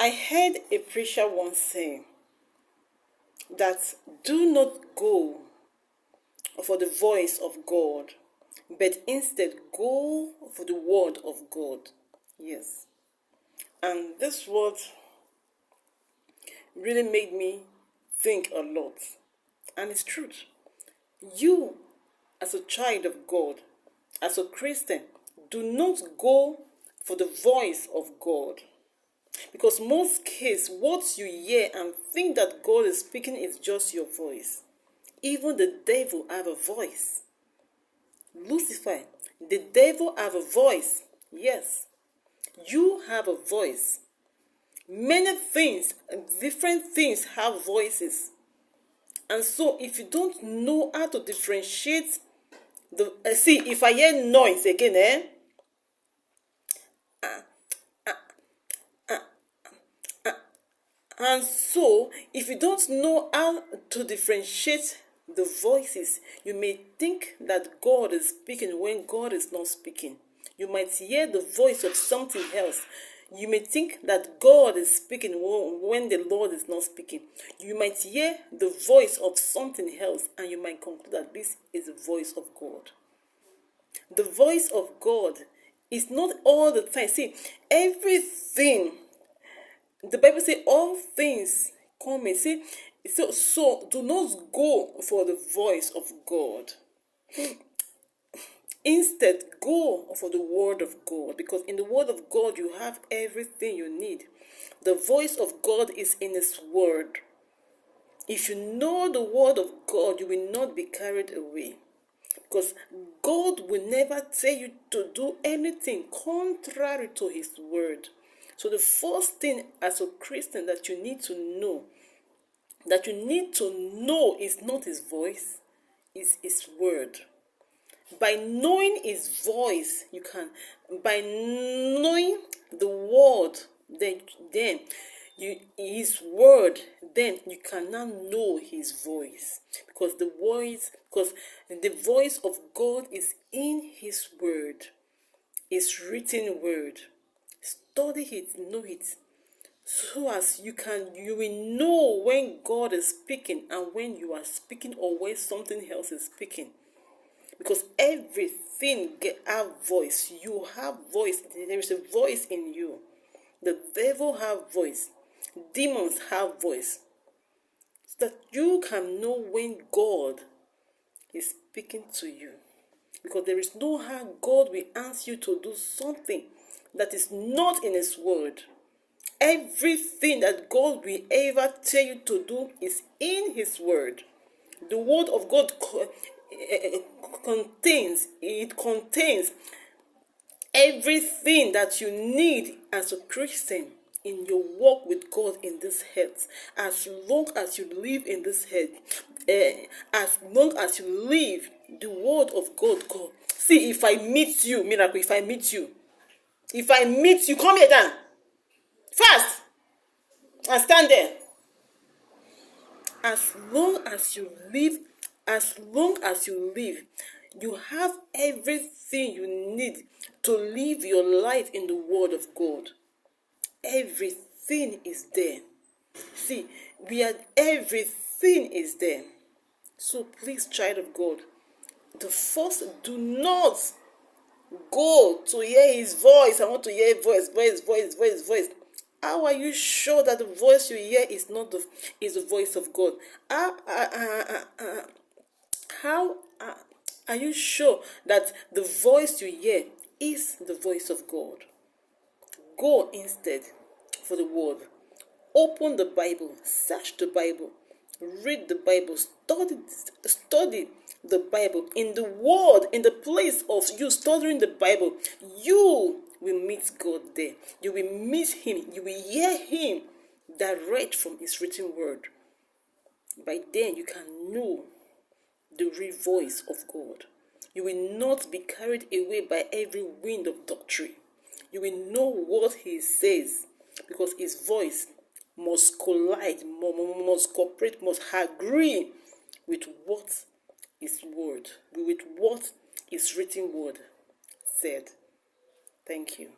I heard a preacher once say that do not go for the voice of God, but instead go for the word of God. Yes. And this word really made me think a lot. And it's truth. You, as a child of God, as a Christian, do not go for the voice of God. Because most cases, what you hear and think that God is speaking is just your voice. Even the devil have a voice. Lucifer, the devil have a voice. Yes, you have a voice. Many things, different things have voices. And so if you don't know how to differentiate see, if I hear noise again, and so if you don't know how to differentiate the voices, you may think that God is speaking when God is not speaking. You might hear the voice of something else. You may think that God is speaking when the Lord is not speaking. You might hear the voice of something else, and you might conclude that this is the voice of God. The voice of God is not all the time. See, everything, the Bible says all things come in. See, so do not go for the voice of God. Instead, go for the word of God, because in the word of God you have everything you need. The voice of God is in his word. If you know the word of God, you will not be carried away. Because God will never tell you to do anything contrary to his word. So the first thing as a Christian that you need to know, is not his voice, is his word. By knowing his voice, by knowing the word, then his word, then you can now know his voice. Because the voice of God is in his word, his written word. Study it, know it, so as you will know when God is speaking and when you are speaking, or when something else is speaking. Because everything have voice. You have voice. There is a voice in you. The devil have voice. Demons have voice. So that you can know when God is speaking to you. Because there is no how God will ask you to do something that is not in his word. Everything that God will ever tell you to do is in his word. The word of God contains everything that you need as a Christian in your walk with God in this earth. As long as you live in this earth, as long as you live the word of God. See, if I meet you, miracle, if I meet you, come here down fast and stand there. As long as you live, you have everything you need to live your life in the word of God. Everything is there. See, everything is there. So please, child of God, do not go to hear his voice. I want to hear voice. How are you sure that the voice you hear is the voice of God? How are you sure that the voice you hear is the voice of God? Go instead for the word. Open the Bible, search the Bible, read the Bible, study the Bible. In the word, in the place of you studying the Bible, you will meet God there. You will meet him. You will hear him direct from his written word. By then, you can know the real voice of God. You will not be carried away by every wind of doctrine. You will know what he says, because his voice must collide, must cooperate, must agree with what his word, with what his written word said. Thank you.